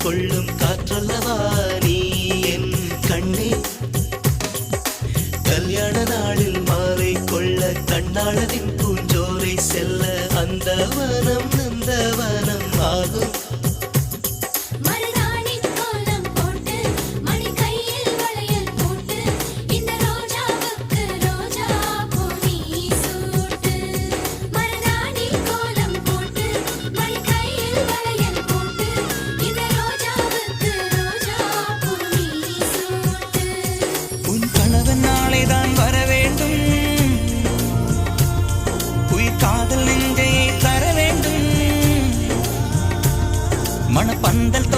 கொள்ளும் காற்றல்லவா நீ என் கண்ணே. கல்யாண நாளில் மாலை கொள்ள கண்ணாளரின் பூஞ்சோரை செல்ல அந்த வனம் நந்தவனம் ஆகும். மணப்பந்தல்